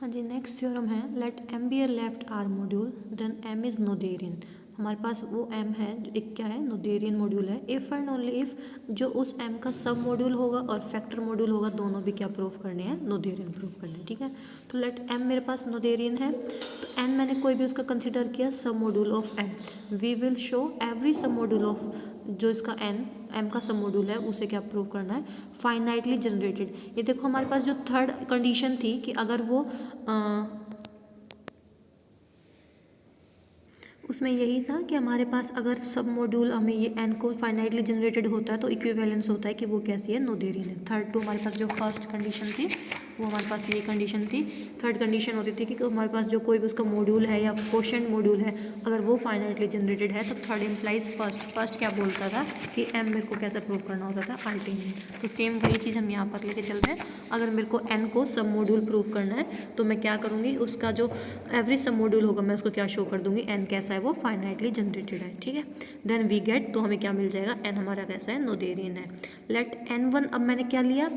हाँ जी, next theorem है let M be A left R module then M is Noetherian. हमारे पास वो एम है जो एक क्या है, नोथेरियन मॉड्यूल है इफ़ एंड ओनली इफ़ जो उस एम का सब मॉड्यूल होगा और फैक्टर मॉड्यूल होगा, दोनों भी क्या प्रूव करने हैं, नोथेरियन प्रूव करने हैं। ठीक है, तो लेट एम मेरे पास नोथेरियन है, तो एन मैंने कोई भी उसका कंसिडर किया सब module of N. We will show every सब मॉड्यूल ऑफ जो इसका एम का सब मॉड्यूल है उसे क्या प्रूव करना है, फाइनाइटली जनरेटेड। ये देखो हमारे पास जो थर्ड कंडीशन थी कि अगर वो उसमें यही था कि हमारे पास अगर सब मॉड्यूल हमें ये एन को फाइनाइटली जनरेटेड होता है तो इक्विवेलेंस होता है कि वो कैसी है, नोथेरियन है। थर्ड टू हमारे पास जो फर्स्ट कंडीशन थी वो हमारे पास ये कंडीशन थी। थर्ड कंडीशन होती थी कि हमारे पास जो कोई भी उसका मॉड्यूल है या क्वोशंट मॉड्यूल है अगर वो फाइनाइटली जनरेटेड है तो थर्ड इम्प्लाइज फर्स्ट। फर्स्ट क्या बोलता था कि एम मेरे को कैसे प्रूव करना होता था, अल्टरनेट। तो सेम वही चीज़ हम यहाँ पर लेके चल रहे हैं। अगर मेरे को एन को सब मॉड्यूल प्रूव करना है तो मैं क्या करूँगी, उसका जो एवरी सब मॉड्यूल होगा मैं उसको क्या शो कर दूंगी, एन कैसा है वो फाइनाइटली जनरेटेड है। ठीक है, देन वी गेट, तो हमें क्या मिल जाएगा, एन हमारा कैसा है, नोथेरियन है। लेट एन वन, अब मैंने क्या लिया,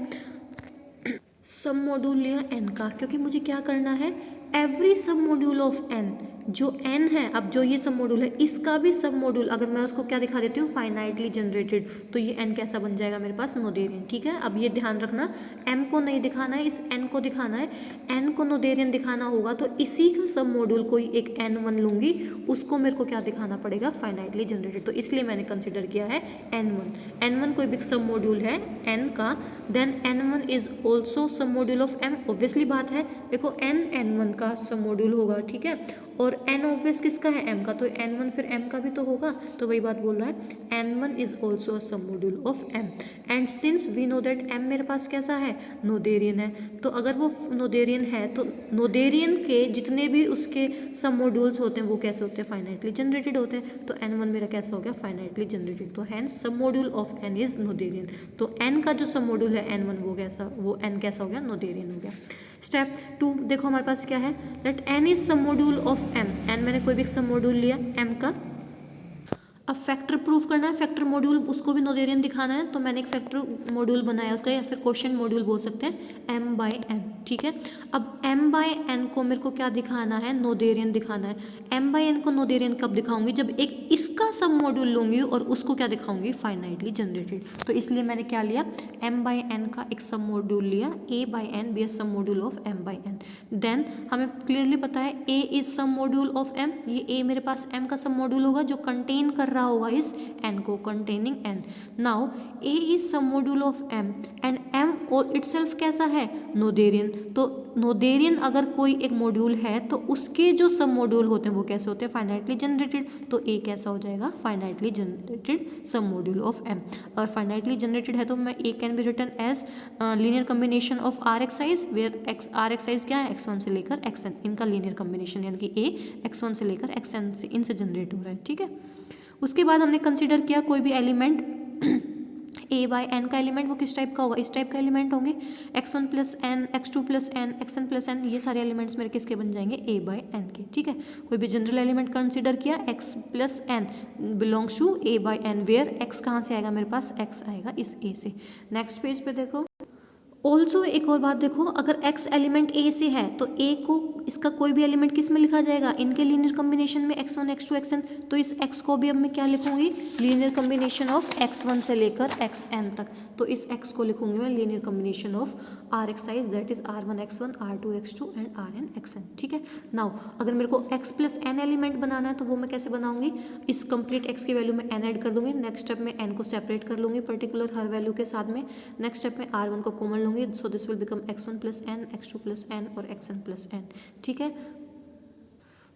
सब मॉड्यूल लिया एन का, क्योंकि मुझे क्या करना है, एवरी सब मॉड्यूल ऑफ एन, जो एन है, अब जो ये सब मॉड्यूल है इसका भी सब मॉड्यूल अगर मैं उसको क्या दिखा देती हूँ, फाइनाइटली जनरेटेड, तो ये एन कैसा बन जाएगा मेरे पास, नोथेरियन। ठीक है, अब ये ध्यान रखना, एम को नहीं दिखाना है, इस एन को दिखाना है। एन को नोथेरियन दिखाना होगा तो इसी का सब मॉड्यूल कोई एक एन वन लूंगी, उसको मेरे को क्या दिखाना पड़ेगा, फाइनाइटली जनरेटेड। तो इसलिए मैंने कंसिडर किया है एन वन। एन वन कोई भी सब मॉड्यूल है एन का, then N one is also सब मॉड्यूल ऑफ एम। ऑब्वियसली बात है, देखो एन वन का सब मॉड्यूल होगा। ठीक है, और एन ऑब्वियस किसका है, एम का, तो एन वन फिर एम का भी तो होगा, तो वही बात बोल रहा है, एन वन इज ऑल्सो सब module of M. And since we know that M मेरे पास कैसा है, नोथेरियन है, तो अगर वो नोथेरियन है तो नोथेरियन के जितने भी उसके सब मॉड्यूल्स होते हैं वो कैसे होते हैं, फाइनाइटली जनरेटेड होते हैं। तो एन वन मेरा कैसा हो गया, फाइनाइटली जनरेटेड। तो हैंस सब module of N is Noetherian. तो एन का जो सब मॉड्यूल है एन वन, वो कैसा, वो एन कैसा हो गया, नोथेरियन हो गया। स्टेप टू देखो हमारे पास क्या है, लेट एन इज सब मॉड्यूल ऑफ एम। एन मैंने कोई भी सब मॉड्यूल लिया एम का, अब फैक्टर प्रूफ करना है, फैक्टर मॉड्यूल उसको भी नोथेरियन दिखाना है, तो मैंने एक फैक्टर मॉड्यूल बनाया उसका, या फिर क्वोशंट मॉड्यूल बोल सकते हैं, एम बाई एन। ठीक है, अब एम बाई एन को मेरे को क्या दिखाना है, नोथेरियन दिखाना है। एम बाई एन को नोथेरियन कब दिखाऊंगी, जब एक इसका सब मॉड्यूल लूंगी और उसको क्या दिखाऊंगी, फाइनाइटली जनरेटेड। तो इसलिए मैंने क्या लिया, एम बाई एन का एक सब मॉड्यूल लिया, ए बाई एन बी सब module of M by N. Then हमें क्लियरली पता है ए इज सब मॉड्यूल ऑफ एम, ये ए मेरे पास एम का सब मॉड्यूल होगा जो कंटेन कर रहा होगा इस एन को, containing N. Now A is सब module of M and M और इटसेल्फ कैसा है, नोथेरियन। तो नोथेरियन अगर कोई एक मॉड्यूल है तो उसके जो सब मॉड्यूल होते हैं वो कैसे होते हैं, फाइनाइटली जनरेटेड। तो ए कैसा हो जाएगा, finitely generated sub module of M. और फाइनाइटली जनरेटेड है तो मैं A can be written as linear combination of R x i's, where X are x i's क्या है, एक्स वन से लेकर एक्स एन, इनका लीनियर कम्बिनेशन, यानी कि ए एक्स वन से लेकर एक्स एन से इनसे जनरेट हो रहा है। ठीक है, उसके बाद हमने कंसीडर किया कोई भी एलिमेंट ए बाई एन का एलिमेंट, वो किस टाइप का होगा, इस टाइप का एलिमेंट होंगे, X one plus N, X two plus N, X N plus N, ये सारे एलिमेंट्स मेरे किसके बन जाएंगे, ए बाई एन के। ठीक है, कोई भी जनरल एलिमेंट कंसीडर किया, X plus N belongs to A by N, where X कहाँ से आएगा मेरे पास, एक्स आएगा इस ए से। नेक्स्ट पेज पे देखो, ऑल्सो एक और बात देखो, अगर x एलिमेंट a से है तो a को इसका कोई भी एलिमेंट किस में लिखा जाएगा, इनके लीनियर कम्बिनेशन में x1 x2 xn। तो इस x को भी अब मैं क्या लिखूंगी, लीनियर कम्बिनेशन ऑफ x1 से लेकर xn तक। तो इस x को लिखूंगी मैं linear combination of R x i's, that is r1 x1 r2 x2 and rn xn। ठीक है, नाउ अगर मेरे को x प्लस n एलिमेंट बनाना है तो वो मैं कैसे बनाऊंगी, इस कंप्लीट x की वैल्यू में n ऐड कर दूंगी, नेक्स्ट स्टेप में n को सेपरेट कर लूंगी पर्टिकुलर हर वैल्यू के साथ में, नेक्स्ट स्टेप में r1 को कॉमन लूंगी, so this will become x1 plus N, x2 plus N और xn प्लस एन। ठीक है,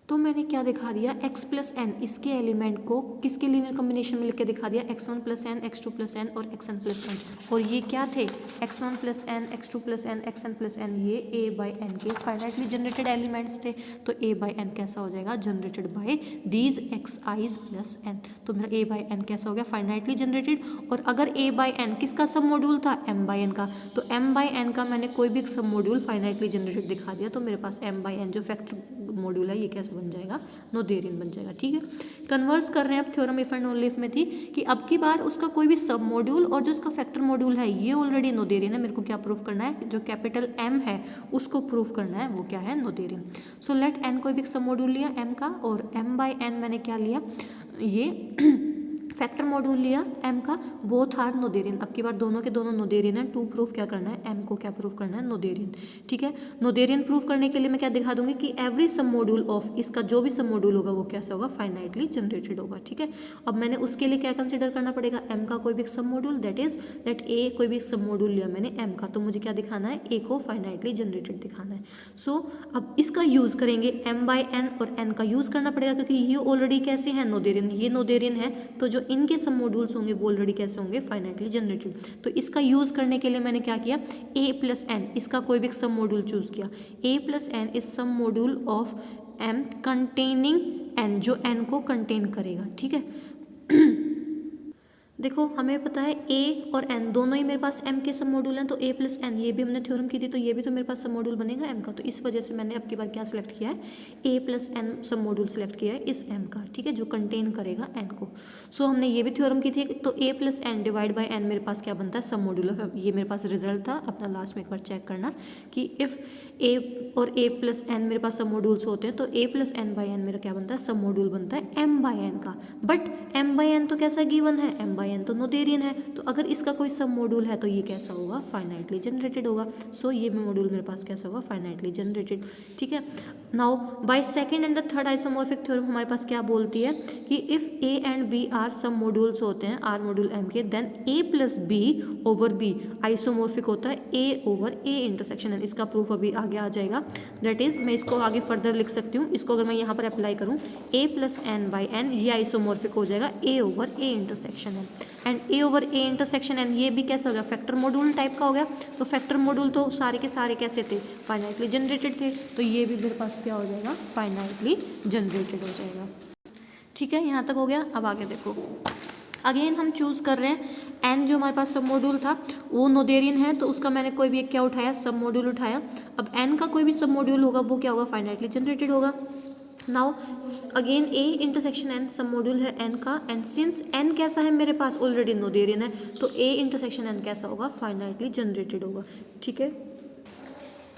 तो मैंने क्या दिखा दिया, x प्लस एन इसके एलिमेंट को किसके लीनियर कम्बिनेशन में लिख के दिखा दिया, x1 plus N, x2 plus N और xn प्लस एन। और ये क्या थे, x1 plus N, x2 plus N, xn plus N, ये a बाई एन के फाइनाइटली जनरेटेड एलिमेंट्स थे। तो a बाई एन कैसा हो जाएगा, generated by these X i's plus N. तो मेरा a बाई एन कैसा हो गया, फाइनाइटली जनरेटेड। और अगर a बाई एन किसका सब मॉड्यूल था, m बाई एन का, तो m बाई एन का मैंने कोई भी सब मॉड्यूल फाइनाइटली जनरेटेड दिखा दिया, तो मेरे पास m बाई एन जो फैक्टर मॉड्यूल है ये कैसा बन जाएगा, नोथेरियन बन जाएगा। ठीक है, कन्वर्स कर रहे हैं अब theorem if and only if में थी कि अब की बार उसका कोई भी सब मॉड्यूल और जो उसका फैक्टर मॉड्यूल है ये ऑलरेडी नोथेरियन है। मेरे को क्या प्रूफ करना है, जो कैपिटल M है उसको प्रूफ करना है, वो क्या है, नोथेरियन। सो लेट n कोई भी सब मॉड्यूल लिया m का, और m/n मैंने क्या लिया, ये फैक्टर मॉड्यूल लिया m का, बोथ आर नोथेरियन। अब की बार दोनों के दोनों नोथेरियन है। टू प्रूफ क्या करना है, m को क्या प्रूफ करना है, नोथेरियन। ठीक है, नोथेरियन प्रूफ करने के लिए मैं क्या दिखा दूंगी कि एवरी सब मॉड्यूल ऑफ, इसका जो भी सब मॉड्यूल होगा वो कैसे होगा, फाइनाइटली जनरेटेड होगा। ठीक है, अब मैंने उसके लिए क्या कंसिडर करना पड़ेगा, m का कोई भी सब module, that is that a कोई भी सब मॉड्यूल लिया मैंने m का, तो मुझे क्या दिखाना है, a को फाइनाइटली जनरेटेड दिखाना है। सो अब इसका यूज करेंगे, m/n और n का यूज करना पड़ेगा क्योंकि ये ऑलरेडी कैसे है, नोथेरियन, ये नोथेरियन है, तो जो इनके सब मॉड्यूल्स होंगे वो ऑलरेडी कैसे होंगे, फाइनाइटली जनरेटेड। तो इसका यूज करने के लिए मैंने क्या किया, a+n, इसका कोई भी सब मॉड्यूल चूज किया, a+n इज सब module of m containing n, जो n को कंटेन करेगा। ठीक है, देखो हमें पता है a और n दोनों ही मेरे पास m के सब मॉड्यूल हैं, तो a+n, ये भी हमने थ्योरम की थी, तो ये भी तो मेरे पास सब मॉड्यूल बनेगा m का। तो इस वजह से मैंने अब की बार क्या सिलेक्ट किया है, a+n सब मॉड्यूल सिलेक्ट किया है इस m का। ठीक है, जो कंटेन करेगा n को। सो हमने ये भी थ्योरम की थी, तो a+n डिवाइड बाई n मेरे पास क्या बनता है, सब मॉड्यूल ऑफ। ये मेरे पास रिजल्ट था अपना, लास्ट में एक बार चेक करना कि इफ़ a और a+n मेरे पास सब मॉड्यूल्स होते हैं तो a+n/n मेरा क्या बनता है, सब मॉड्यूल बनता है m/n का। बट m/n तो कैसा गिवन है, m/n तो नोथेरियन है, तो अगर इसका कोई सब मॉड्यूल है तो ये कैसा होगा, फाइनाइटली जनरेटेड होगा। सो ये मॉड्यूल मेरे पास कैसा होगा, फाइनाइटली जनरेटेड। ठीक है, now by second and the third isomorphic theorem हमारे पास क्या बोलती है कि if a and b are submodules होते हैं r मॉड्यूल m के, देन a+b/b आइसोमॉर्फिक होता है a/a इंटरसेक्शन n। इसका प्रूफ अभी आगे आ जाएगा, दैट इज मैं इसको आगे फर्दर लिख सकती हूँ। इसको अगर मैं यहाँ पर अप्लाई करूँ, a+n/n ये आइसोमॉर्फिक हो जाएगा a/a intersection n, and a/a intersection n ये भी कैसा हो गया, फैक्टर मॉड्यूल टाइप का हो गया। तो फैक्टर मॉड्यूल तो सारे के सारे कैसे थे, फाइनाइटली जनरेटेड थे, तो ये भी मेरे पास क्या हो जाएगा, फाइनाइटली जनरेटेड हो जाएगा। ठीक है, यहाँ तक हो गया। अब आगे देखो, अगेन हम चूज़ कर रहे हैं n, जो हमारे पास सब मॉड्यूल था वो नोथेरियन है, तो उसका मैंने कोई भी एक क्या उठाया, सब मॉड्यूल उठाया। अब n का कोई भी सब मॉड्यूल होगा वो क्या होगा, फाइनाइटली जनरेटेड होगा। Now again a intersection n सब मॉड्यूल है n का, एंड सिंस n कैसा है मेरे पास, ऑलरेडी नोथेरियन है, तो a इंटरसेक्शन n कैसा होगा, फाइनाइटली जनरेटेड होगा। ठीक है,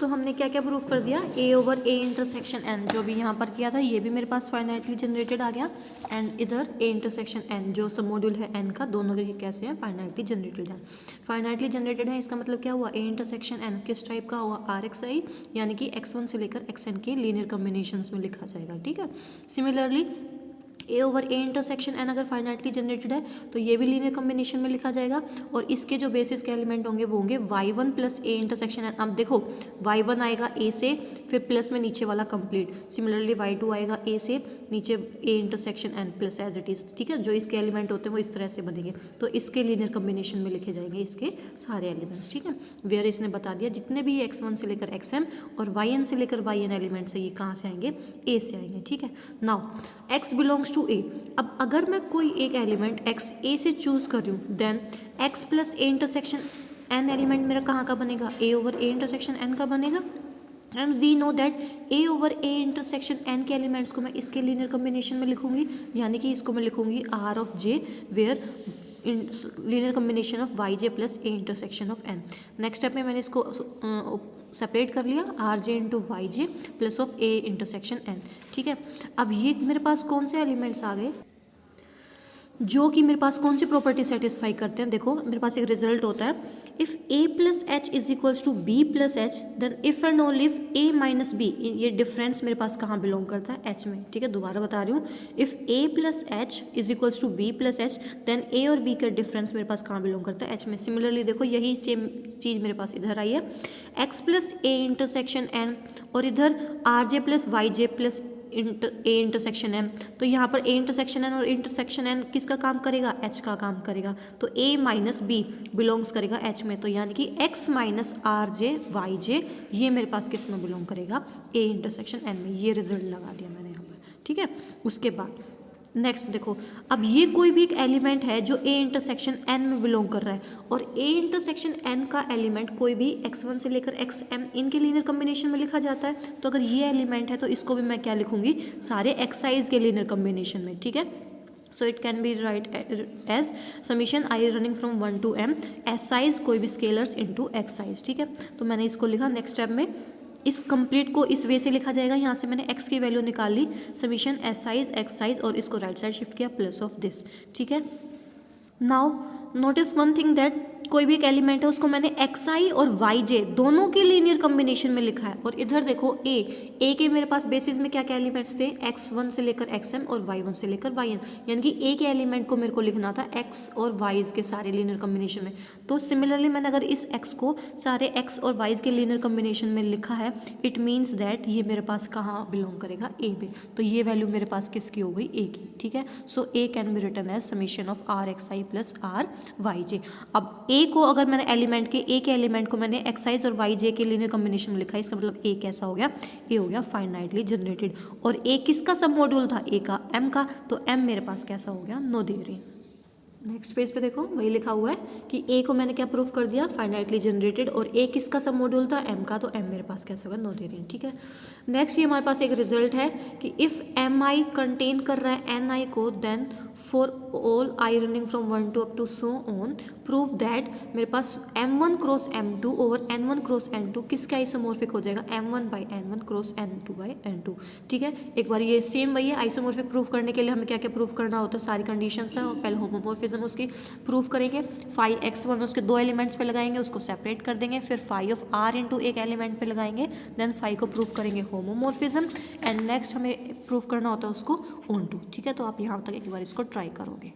तो हमने क्या क्या प्रूफ कर दिया, a/a इंटरसेक्शन n जो भी यहाँ पर किया था ये भी मेरे पास फाइनाइटली जनरेटेड आ गया, एंड इधर a इंटरसेक्शन n जो सब मॉड्यूल है n का, दोनों के कैसे हैं, फाइनाइटली जनरेटेड है। फाइनाइटली जनरेटेड है, इसका मतलब क्या हुआ, a इंटरसेक्शन n किस टाइप का हुआ, RXI, यानी कि x1 से लेकर xn के लीनियर कॉम्बिनेशंस में लिखा जाएगा। ठीक है, सिमिलरली a/a इंटरसेक्शन n अगर फाइनाइटली जनरेटेड है तो ये भी लीनियर कॉम्बिनेशन में लिखा जाएगा, और इसके जो बेसिस के एलिमेंट होंगे वो होंगे y1 plus a intersection n। अब देखो y1 आएगा a से, फिर प्लस में नीचे वाला कंप्लीट, सिमिलरली y2 आएगा a से, नीचे a intersection n plus as it is. ठीक है, जो इसके एलिमेंट होते हैं वो इस तरह से बनेंगे, तो इसके लीनियर कॉम्बिनेशन में लिखे जाएंगे इसके सारे एलिमेंट्स। ठीक है, वेयर इसने बता दिया जितने भी x1 से लेकर xm और yn से लेकर yn एलिमेंट्स है ये कहाँ से आएंगे, a से आएंगे। ठीक है, now x belongs to a। अब अगर मैं कोई एक एलिमेंट x a से चूज कर रही हूँ, then x plus a intersection n element मेरा कहाँ का बनेगा, a/a इंटरसेक्शन n का बनेगा। And we know that a/a intersection n के एलिमेंट्स को मैं इसके लीनियर कॉम्बिनेशन में लिखूंगी, यानी कि इसको मैं लिखूंगी r(j) where linear combination of yj plus a intersection of n। Next step में मैंने इसको सेपरेट कर लिया, rj into yj plus of a intersection n। ठीक है, अब ये मेरे पास कौन से एलिमेंट्स आ गए जो कि मेरे पास कौन सी प्रॉपर्टी सेटिस्फाई करते हैं। देखो मेरे पास एक रिजल्ट होता है, if a plus H is equals to b plus H, then if and only if a minus b, ये डिफरेंस मेरे पास कहाँ बिलोंग करता है, h में। ठीक है, दोबारा बता रही हूँ, if a plus H is equals to b plus H, then a और b का डिफरेंस मेरे पास कहाँ बिलोंग करता है, h में। सिमिलरली देखो यही सेम चीज़ मेरे पास इधर आई है, x plus a intersection n, और इधर rj plus yj plus a intersection m, तो यहाँ पर a इंटरसेक्शन n और इंटरसेक्शन n किसका काम करेगा, h का काम करेगा, तो a माइनस b बिलोंग्स करेगा h में, तो यानी कि x माइनस rj yj ये मेरे पास किस में बिलोंग करेगा, a इंटरसेक्शन n में। ये रिजल्ट लगा दिया मैंने यहाँ पर। ठीक है, उसके बाद नेक्स्ट देखो, अब ये कोई भी एक एलिमेंट है जो ए इंटरसेक्शन एन में बिलोंग कर रहा है, और ए इंटरसेक्शन एन का एलिमेंट कोई भी x1 से लेकर xm इनके लीनियर कॉम्बिनेशन में लिखा जाता है। तो अगर ये एलिमेंट है तो इसको भी मैं क्या लिखूंगी, सारे एक्साइज के लीनियर कॉम्बिनेशन में, ठीक है। So it can be write as summation I running from 1 to m S i's कोई भी स्केलर्स इनटू एक्स साइज, ठीक है। तो मैंने इसको लिखा। नेक्स्ट स्टेप में इस कंप्लीट को इस वे से लिखा जाएगा, यहाँ से मैंने x की वैल्यू निकाल ली, summation S size X size, और इसको राइट साइड शिफ्ट किया प्लस ऑफ दिस, ठीक है। Now notice one thing that कोई भी एक एलिमेंट है उसको मैंने एक्स आई और वाई जे दोनों के लीनियर कॉम्बिनेशन में लिखा है, और इधर देखो ए के मेरे पास बेसिस में क्या क्या एलिमेंट्स थे, x1 से लेकर xm और y1 से लेकर yn, यानी कि ए के एलिमेंट को मेरे को लिखना था x और y के सारे लीनियर कॉम्बिनेशन में। तो सिमिलरली मैंने अगर इस x को सारे x और y के लीनियर कॉम्बिनेशन में लिखा है, इट मीन्स दैट ये मेरे पास कहाँ बिलोंग करेगा, ए पे। तो ये वैल्यू मेरे पास किसकी हो गई, ए की, ठीक है। So A can be written as summation of R X I plus R Y J. अब ए को अगर मैंने एलिमेंट के ए के एलिमेंट को मैंने एक्साइज और वाई जे के लीनियर कॉम्बिनेशन में लिखा है, इसका मतलब ए कैसा हो गया, ए हो गया फाइनाइटली जनरेटेड। और ए किसका सब मॉड्यूल था, ए का एम का, तो एम मेरे पास कैसा हो गया, नोथेरियन। नेक्स्ट पेज पे देखो वही लिखा हुआ है कि ए को मैंने क्या प्रूफ कर दिया, फाइनाइटली जनरेटेड, और ए किसका सब मॉड्यूल था, एम का, तो एम मेरे पास कैसा होगा, नोथेरियन, ठीक है। नेक्स्ट ये हमारे पास एक रिजल्ट है कि इफ़ एम आई कंटेन कर रहा है एन आई को, then for all I running from 1 to up to so on prove that मेरे पास m1 cross m2 over n1 cross n2 किसका आइसोमॉर्फिक हो जाएगा, m1 by n1 cross n2 by n2, ठीक है। एक बार ये सेम वही है, आइसोमॉर्फिक प्रूफ करने के लिए हमें क्या क्या प्रूफ करना होता है, सारी कंडीशंस है, और पहले होमोमॉर्फिज्म उसकी प्रूफ करेंगे, फाई x1 उसके दो एलिमेंट्स पे लगाएंगे, उसको सेपरेट कर देंगे, फिर फाई ऑफ r इंटू एक एलिमेंट पे लगाएंगे, देन फाई को प्रूफ करेंगे होमोमॉर्फिज्म, एंड नेक्स्ट हमें प्रूफ करना होता है उसको ऑन टू, ठीक है। तो आप यहाँ तक एक बार इसको ट्राई करोगे।